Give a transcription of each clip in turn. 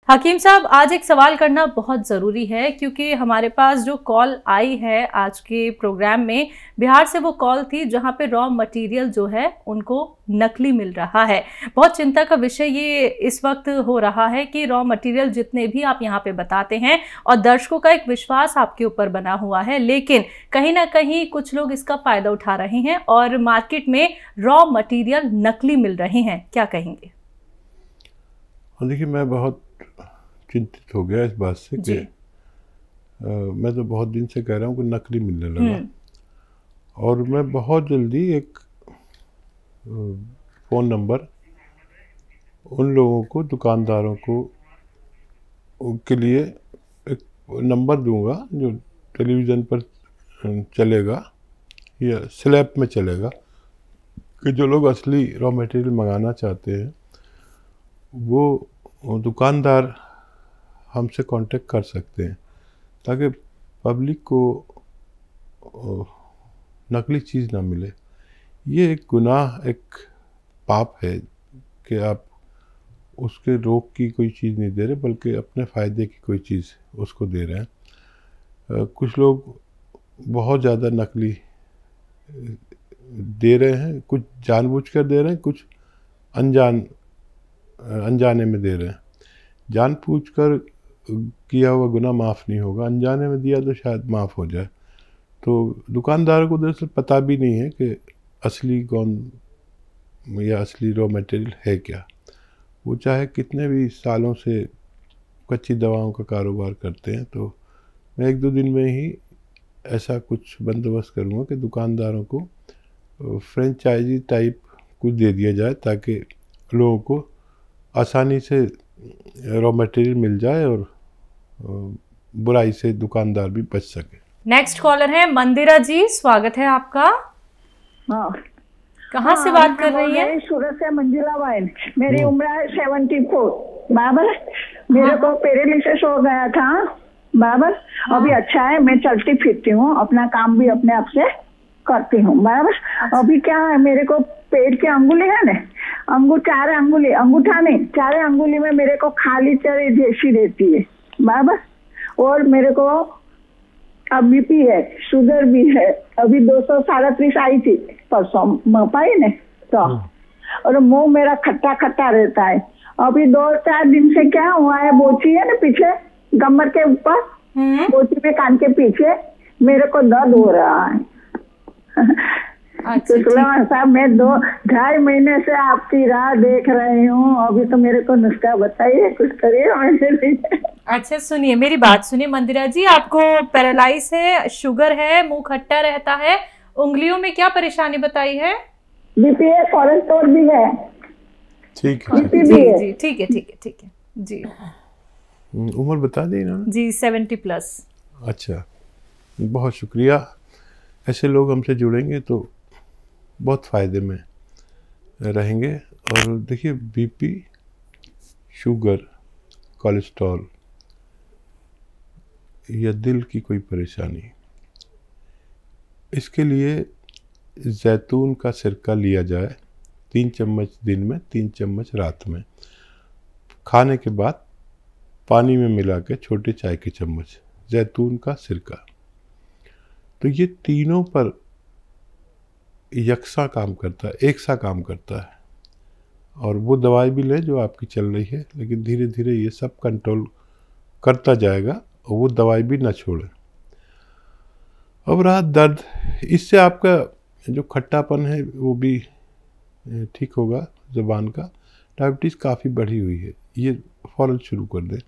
हकीम साहब, आज एक सवाल करना बहुत ज़रूरी है क्योंकि हमारे पास जो कॉल आई है आज के प्रोग्राम में, बिहार से वो कॉल थी जहां पे रॉ मटेरियल जो है उनको नकली मिल रहा है। बहुत चिंता का विषय ये इस वक्त हो रहा है कि रॉ मटेरियल जितने भी आप यहाँ पे बताते हैं और दर्शकों का एक विश्वास आपके ऊपर बना हुआ है, लेकिन कहीं ना कहीं कुछ लोग इसका फ़ायदा उठा रहे हैं और मार्केट में रॉ मटीरियल नकली मिल रहे हैं। क्या कहेंगे? देखिए, मैं बहुत चिंतित हो गया इस बात से कि मैं तो बहुत दिन से कह रहा हूँ कि नकली मिलने लगा और मैं बहुत जल्दी एक फ़ोन नंबर उन लोगों को, दुकानदारों को के लिए एक नंबर दूंगा जो टेलीविज़न पर चलेगा या स्लैब में चलेगा कि जो लोग असली रॉ मटेरियल मंगाना चाहते हैं वो दुकानदार हमसे कांटेक्ट कर सकते हैं ताकि पब्लिक को नकली चीज़ ना मिले। ये एक गुनाह, एक पाप है कि आप उसके रोग की कोई चीज़ नहीं दे रहे बल्कि अपने फ़ायदे की कोई चीज़ उसको दे रहे हैं। कुछ लोग बहुत ज़्यादा नकली दे रहे हैं, कुछ जानबूझकर दे रहे हैं, कुछ अनजाने में दे रहे हैं। जानबूझकर किया हुआ गुनाह माफ़ नहीं होगा, अनजाने में दिया तो शायद माफ़ हो जाए। तो दुकानदारों को दरअसल पता भी नहीं है कि असली कौन या असली रॉ मटेरियल है क्या। वो चाहे कितने भी सालों से कच्ची दवाओं का कारोबार करते हैं। तो मैं 1-2 दिन में ही ऐसा कुछ बंदोबस्त करूँगा कि दुकानदारों को फ्रेंचाइजी टाइप कुछ दे दिया जाए ताकि लोगों को आसानी से रॉ मटेरियल मिल जाए और बुराई से दुकानदार भी बच सके। नेक्स्ट कॉलर है मंदिरा जी, स्वागत है आपका। हाँ, कहाँ से बात कर रही है? सूरत से मंजिला बाइन। मेरी उम्र है 74 बराबर। मेरे को पैरालिसिस हो गया था बराबर। अभी अच्छा है, मैं चलती फिरती हूँ, अपना काम भी अपने आप से करती हूँ बराबर। अभी क्या है, मेरे को पेट की अंगुली है ना, चार अंगुली, अंगूठा नहीं, 4 अंगुली में मेरे को खाली चरी जैसी रहती है बराबर। और मेरे को अब बीपी है, शुगर भी है। अभी 237 आई थी परसों पाई ने तो। और मुंह मेरा खट्टा खट्टा रहता है। अभी 2-4 दिन से क्या हुआ है, बोची है ना पीछे कमर के ऊपर, बोची में कान के पीछे मेरे को दर्द हो रहा है। तो सुलेमान साहब, मैं 2-2.5 महीने से आपकी राह देख रही हूँ। अभी तो मेरे को नुस्खा बताइए, कुछ करिए मेरे लिए। अच्छा सुनिए, मेरी बात सुनिए मंदिरा जी, आपको पैरालाइज है, शुगर है, मुंह खट्टा रहता है, उंगलियों में क्या परेशानी बताई है? बीपी है, कोलेस्ट्रॉल भी है। ठीक है जी, ठीक है जी। उम्र बता दी ना जी, 70+। अच्छा, बहुत शुक्रिया। ऐसे लोग हमसे जुड़ेंगे तो बहुत फ़ायदे में रहेंगे। और देखिए, बीपी, शुगर, कोलेस्ट्रॉल या दिल की कोई परेशानी, इसके लिए जैतून का सिरका लिया जाए 3 चम्मच दिन में, 3 चम्मच रात में, खाने के बाद पानी में मिला के छोटे चाय के चम्मच जैतून का सिरका। तो ये तीनों पर यकसा काम करता है, एक सा काम करता है। और वो दवाई भी ले जो आपकी चल रही है, लेकिन धीरे धीरे ये सब कंट्रोल करता जाएगा और वो दवाई भी ना छोड़े। अब रहा दर्द, इससे आपका जो खट्टापन है वो भी ठीक होगा। ज़ुबान का डायबिटीज़ काफ़ी बढ़ी हुई है, ये फ़ौरन शुरू कर दे।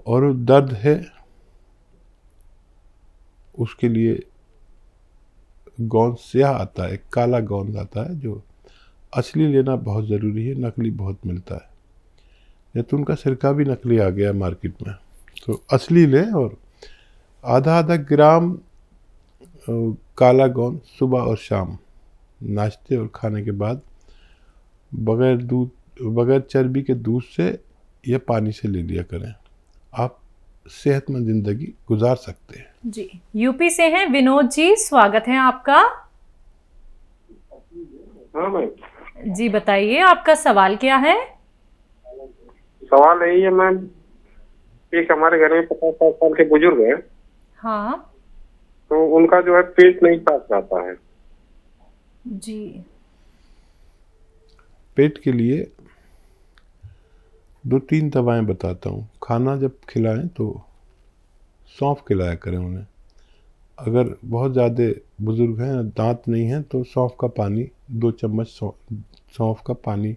और दर्द है, उसके लिए गोंद स्याह आता है, काला गोंद आता है, जो असली लेना बहुत ज़रूरी है, नकली बहुत मिलता है। जैतून का सिरका भी नकली आ गया मार्केट में, तो असली लें। और आधा ग्राम काला गोंद सुबह और शाम नाश्ते और खाने के बाद बगैर चर्बी के दूध से या पानी से ले लिया करें। आप सेहतमंद जिंदगी गुजार सकते हैं। जी, यूपी से हैं विनोद जी, स्वागत है आपका। हाँ भाई जी बताइए, आपका सवाल क्या है? सवाल यही है मैम, एक हमारे घर में 50-60 साल के बुजुर्ग हैं, हाँ तो उनका जो है पेट नहीं साफ जाता है। जी। पेट के लिए 2-3 दवाएं बताता हूँ। खाना जब खिलाएं तो सौंफ खिलाया करें उन्हें। अगर बहुत ज़्यादा बुजुर्ग हैं, दांत नहीं हैं, तो सौंफ का पानी 2 चम्मच सौंफ का पानी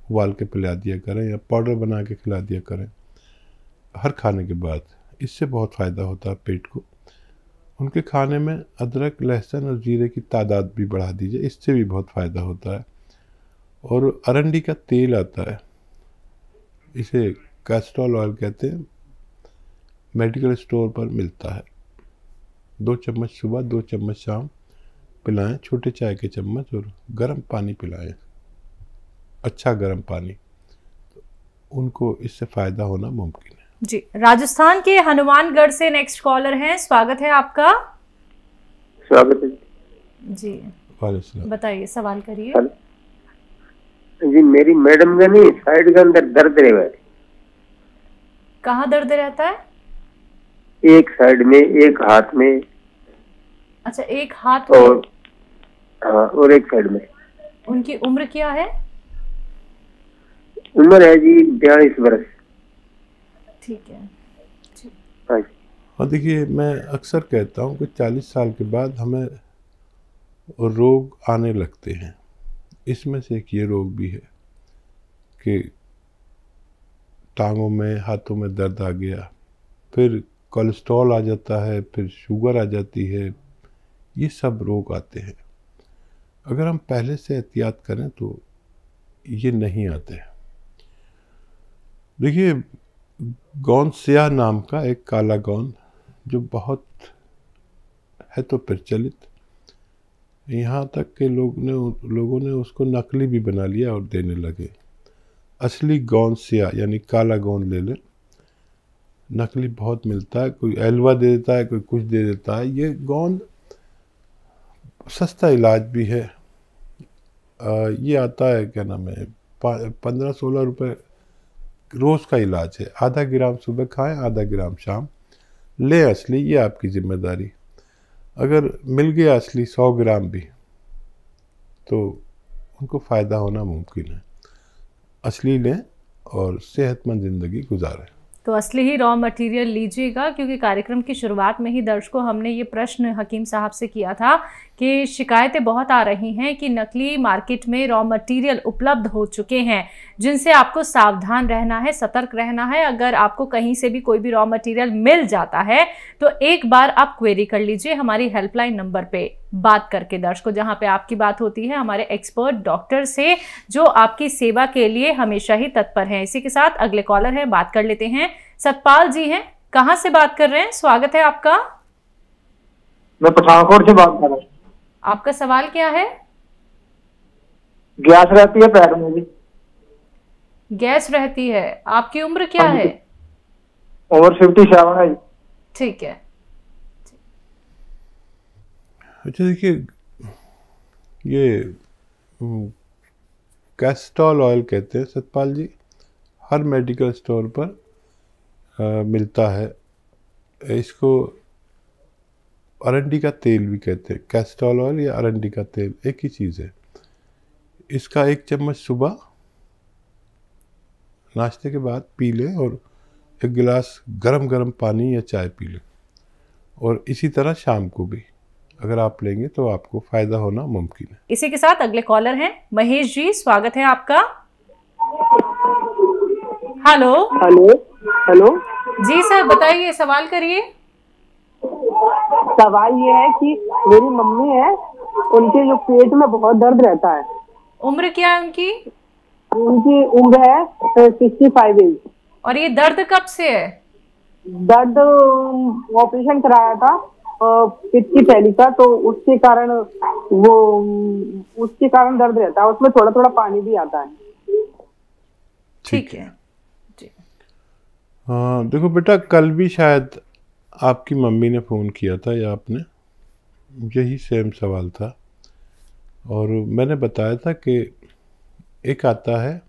उबाल के पिला दिया करें या पाउडर बना के खिला दिया करें हर खाने के बाद। इससे बहुत फ़ायदा होता है पेट को। उनके खाने में अदरक, लहसुन और जीरे की तादाद भी बढ़ा दीजिए, इससे भी बहुत फ़ायदा होता है। और अरंडी का तेल आता है, इसे कैस्ट्रॉल ऑयल कहते हैं, मेडिकल स्टोर पर मिलता है। 2 चम्मच सुबह, 2 चम्मच शाम पिलाएं, छोटे चाय के चम्मच, और गर्म पानी पिलाएं, अच्छा गर्म पानी। उनको इससे फ़ायदा होना मुमकिन है। जी, राजस्थान के हनुमानगढ़ से नेक्स्ट कॉलर हैं, स्वागत है आपका। स्वागत है जी, वालेकुम। बताइए, सवाल करिए। जी। मेरी मैडम का नहीं, साइड के अंदर दर्द रहे है। कहाँ दर्द रहता है? एक साइड में, एक हाथ में। अच्छा, एक हाथ में। और हाँ, और एक साइड में। उनकी उम्र क्या है? उम्र है जी 42 वर्ष। ठीक है। हाँ जी। और देखिए, मैं अक्सर कहता हूँ कि 40 साल के बाद हमें रोग आने लगते हैं। इसमें से एक ये रोग भी है कि टांगों में, हाथों में दर्द आ गया, फिर कोलेस्ट्रॉल आ जाता है, फिर शुगर आ जाती है। ये सब रोग आते हैं। अगर हम पहले से एहतियात करें तो ये नहीं आते हैं। देखिए, गौन स्याह नाम का एक काला गौन जो बहुत है तो प्रचलित, यहाँ तक के लोगों ने उसको नकली भी बना लिया और देने लगे। असली गौन स्याह यानी काला गौन ले लें, नकली बहुत मिलता है। कोई एलवा दे देता है, कोई कुछ दे देता है। ये गौन सस्ता इलाज भी है। ये आता है, क्या नाम है, 15-16 रुपये रोज़ का इलाज है। आधा ग्राम सुबह खाएं, आधा ग्राम शाम ले। असली, ये आपकी जिम्मेदारी। अगर मिल गया असली 100 ग्राम भी तो उनको फ़ायदा होना मुमकिन है। असली लें और सेहतमंद ज़िंदगी गुजारें। तो असली ही रॉ मटेरियल लीजिएगा, क्योंकि कार्यक्रम की शुरुआत में ही दर्शकों हमने ये प्रश्न हकीम साहब से किया था कि शिकायतें बहुत आ रही हैं कि नकली मार्केट में रॉ मटेरियल उपलब्ध हो चुके हैं, जिनसे आपको सावधान रहना है, सतर्क रहना है। अगर आपको कहीं से भी कोई भी रॉ मटेरियल मिल जाता है तो एक बार आप क्वेरी कर लीजिए हमारी हेल्पलाइन नंबर पे बात करके, दर्शकों, जहां पे आपकी बात होती है हमारे एक्सपर्ट डॉक्टर से, जो आपकी सेवा के लिए हमेशा ही तत्पर हैं। इसी के साथ अगले कॉलर है, बात कर लेते हैं। सतपाल जी हैं, कहां से बात कर रहे हैं? स्वागत है आपका। मैं पठानकोट से बात कर रहा हूँ। आपका सवाल क्या है? गैस रहती है पैर में भी। गैस रहती है। आपकी उम्र क्या है? उम्र 57 है। ठीक है। अच्छा, देखिए, ये कैस्ट्रॉल ऑयल कहते हैं सतपाल जी, हर मेडिकल स्टोर पर मिलता है। इसको अरंडी का तेल भी कहते हैं। कैस्ट्रॉल ऑयल या अरंडी का तेल एक ही चीज़ है। इसका 1 चम्मच सुबह नाश्ते के बाद पी लें और 1 गिलास गरम गरम पानी या चाय पी लें, और इसी तरह शाम को भी अगर आप लेंगे तो आपको फ़ायदा होना मुमकिन है। इसी के साथ अगले कॉलर हैं महेश जी, स्वागत है आपका। हेलो हेलो हेलो जी सर, बताइए, सवाल करिए। सवाल ये है कि मेरी मम्मी है, उनके जो पेट में बहुत दर्द रहता है। उम्र क्या है उनकी? उनकी उम्र है 65 एज। और ये दर्द कब से है? दर्द ऑपरेशन कराया था पित्त की थैली का, तो उसके कारण दर्द रहता है। उसमें थोड़ा थोड़ा पानी भी आता है। ठीक है जी। हाँ, देखो बेटा, कल भी शायद आपकी मम्मी ने फ़ोन किया था या आपने, यही सेम सवाल था। और मैंने बताया था कि एक आता है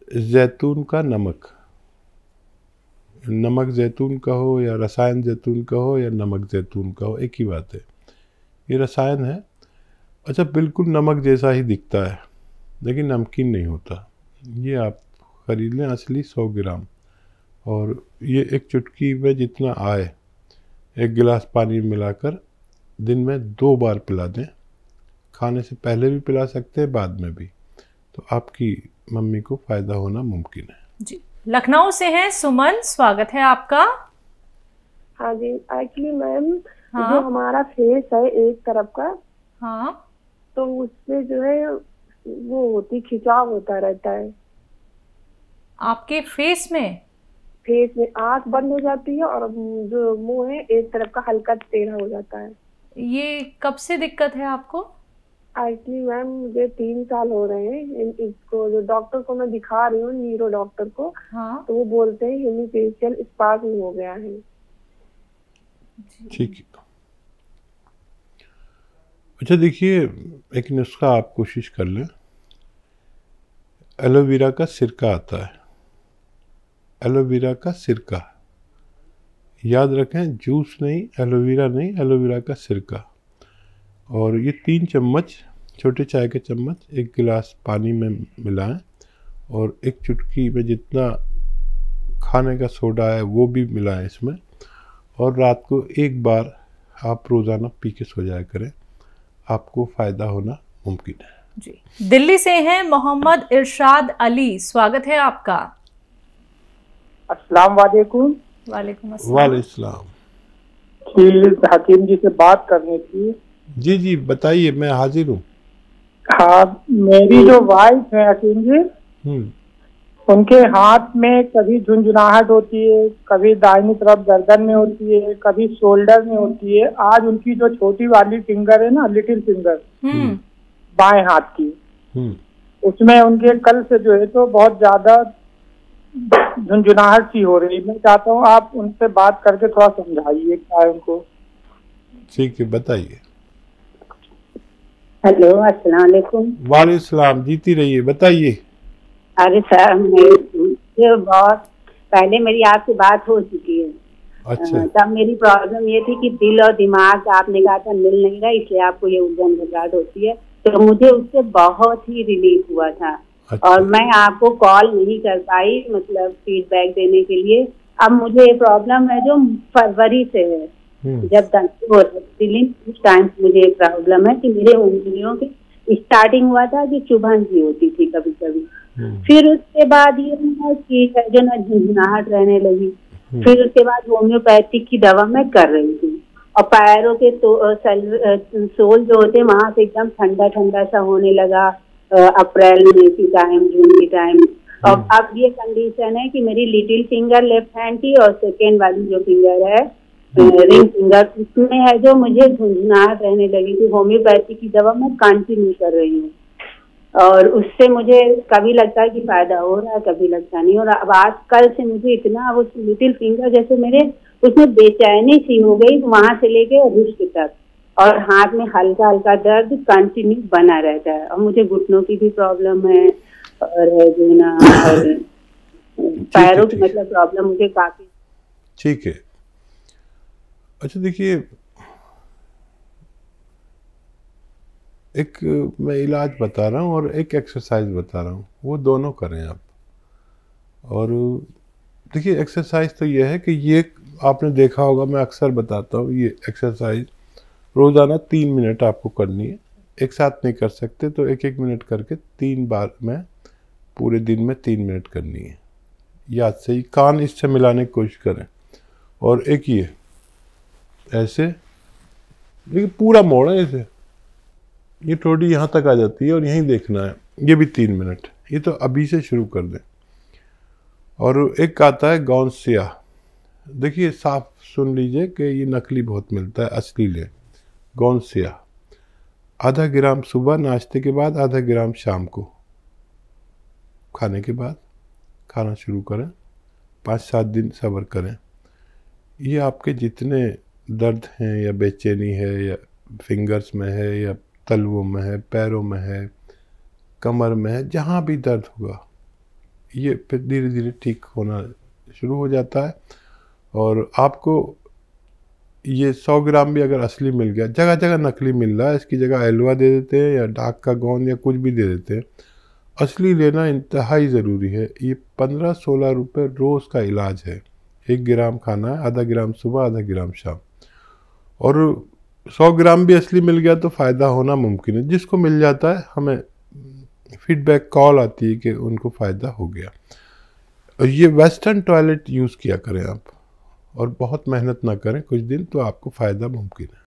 जैतून का नमक, नमक जैतून का हो या रसायन जैतून का हो या नमक जैतून का हो, एक ही बात है। ये रसायन है। अच्छा, बिल्कुल नमक जैसा ही दिखता है लेकिन नमकीन नहीं होता। ये आप खरीद लें असली 100 ग्राम, और ये एक चुटकी में जितना आए 1 गिलास पानी मिलाकर दिन में 2 बार पिला दें। खाने से पहले भी पिला सकते हैं, बाद में भी, तो आपकी मम्मी को फ़ायदा होना मुमकिन है। जी, लखनऊ से हैं सुमन, स्वागत है आपका। हाँ जी, एक्चुअली मैम हाँ। जो हमारा फेस है एक तरफ का, हाँ, तो उसमें जो है वो होती खिंचाव होता रहता है। आपके फेस में? फेस में आंख बंद हो जाती है और जो मुंह है एक तरफ का हल्का टेढ़ा हो जाता है। ये कब से दिक्कत है आपको? एक्चुअली मैम मुझे 3 साल हो रहे हैं। इसको जो डॉक्टर को मैं दिखा रही हूँ, न्यूरो डॉक्टर को, हाँ, तो वो बोलते हैं हेमीफेशियल स्पाज्म हो गया है। ठीक है। अच्छा देखिए, एक नुस्खा आप कोशिश कर लें। एलोवेरा का सिरका आता है, एलोवेरा का सिरका, याद रखें, जूस नहीं, एलोवेरा नहीं, एलोवेरा का सिरका। और ये 3 चम्मच, छोटे चाय के चम्मच 1 गिलास पानी में मिलाएं, और 1 चुटकी में जितना खाने का सोडा है वो भी मिलाएं इसमें, और रात को 1 बार आप रोज़ाना पी के सो जाया करें। आपको फ़ायदा होना मुमकिन है। जी। दिल्ली से हैं मोहम्मद इरशाद अली, स्वागत है आपका। अस्सलाम वालेकुम। वालेकुम अस्सलाम। वालेकुम। हकीम जी से बात करनी थी। जी जी बताइए, मैं हाजिर हूँ। हाँ, मेरी जो वाइफ है हकीम जी, उनके हाथ में कभी झुंझुनाहट होती है, कभी दाहिनी तरफ गर्दन में होती है, कभी शोल्डर में होती है। आज उनकी जो छोटी वाली फिंगर है ना, लिटिल फिंगर, बाएं हाथ की, उसमें उनके कल से जो है तो बहुत ज्यादा झुंझुनाहट सी हो रही। मैं चाहता हूँ आप उनसे बात करके थोड़ा समझाइए क्या है उनको। ठीक है, बताइए। हेलो, अस्सलाम वालेकुम। वालेकुम, जीती रहिए, बताइए। अरे सर, मुझे बहुत पहले मेरी आपसे बात हो चुकी है। अच्छा। तब मेरी प्रॉब्लम ये थी कि दिल और दिमाग, आपने कहा था मिल नहीं रहा, इसलिए आपको ये उलझन घबराहट होती है, तो मुझे उससे बहुत ही रिलीफ हुआ था। अच्छा। और मैं आपको कॉल नहीं कर पाई, मतलब फीडबैक देने के लिए। अब मुझे ये प्रॉब्लम है जो फरवरी से है, जब दंत हो रही उस टाइम मुझे प्रॉब्लम है कि मेरे उंगलियों की स्टार्टिंग हुआ था कि चुभन सी होती थी कभी कभी। फिर उसके बाद ये कि जो ना झुंझुनाहट रहने लगी। फिर उसके बाद होम्योपैथिक की दवा मैं कर रही थी, और पैरों के सोल जो होते वहां से एकदम ठंडा ठंडा सा होने लगा अप्रैल में की टाइम, जून की टाइम। और अब ये कंडीशन है कि मेरी लिटिल फिंगर लेफ्ट हैंड की और सेकेंड वाली जो फिंगर है रिंग फिंगर, उसमें है जो मुझे झुंझुनाहट रहने लगी थी। होम्योपैथी की दवा मैं कंटिन्यू कर रही हूँ, और उससे मुझे कभी लगता है कि फायदा हो रहा है, कभी लगता नहीं हो रहा। अब आज कल से मुझे इतना वो लिटिल फिंगर जैसे मेरे उसमें बेचैनी सी हो गई, वहां से लेके रिस्ट तक, और हाथ में हल्का हल्का दर्द कंटिन्यू बना रहता है। और मुझे घुटनों की भी प्रॉब्लम है, और जो ना पैरों की मतलब प्रॉब्लम मुझे काफी। ठीक है। अच्छा देखिए, एक मैं इलाज बता रहा हूँ और एक एक्सरसाइज बता रहा हूँ, वो दोनों करें आप। और देखिए, एक्सरसाइज तो ये है कि ये आपने देखा होगा, मैं अक्सर बताता हूँ, ये एक्सरसाइज रोज़ाना 3 मिनट आपको करनी है। एक साथ नहीं कर सकते, तो 1-1 मिनट करके 3 बार में पूरे दिन में 3 मिनट करनी है। याद से ही कान इससे मिलाने की कोशिश करें। और एक ये ऐसे, देखिए पूरा मोड़ है ऐसे, ये थोड़ी यहाँ तक आ जाती है और यहीं देखना है, ये भी 3 मिनट। ये तो अभी से शुरू कर दें। और एक आता है गौंसिया, देखिए साफ सुन लीजिए कि ये नकली बहुत मिलता है, असली ले। गौंसिया आधा ग्राम सुबह नाश्ते के बाद, आधा ग्राम शाम को खाने के बाद खाना शुरू करें। 5-7 दिन सब्र करें। ये आपके जितने दर्द हैं या बेचैनी है या फिंगर्स में है या तलवों में है, पैरों में है, कमर में है, जहाँ भी दर्द होगा, ये फिर धीरे धीरे ठीक होना शुरू हो जाता है। और आपको ये 100 ग्राम भी अगर असली मिल गया, जगह जगह नकली मिल रहा है, इसकी जगह एलवा दे देते हैं या डाक का गोंद या कुछ भी दे देते हैं। असली लेना इंतहाई ज़रूरी है। ये 15-16 रुपये रोज़ का इलाज है। 1 ग्राम खाना है, आधा ग्राम सुबह, आधा ग्राम शाम। और 100 ग्राम भी असली मिल गया तो फ़ायदा होना मुमकिन है। जिसको मिल जाता है हमें फीडबैक कॉल आती है कि उनको फ़ायदा हो गया। और ये वेस्टर्न टॉयलेट यूज़ किया करें आप, और बहुत मेहनत ना करें, कुछ दिन तो आपको फ़ायदा मुमकिन है।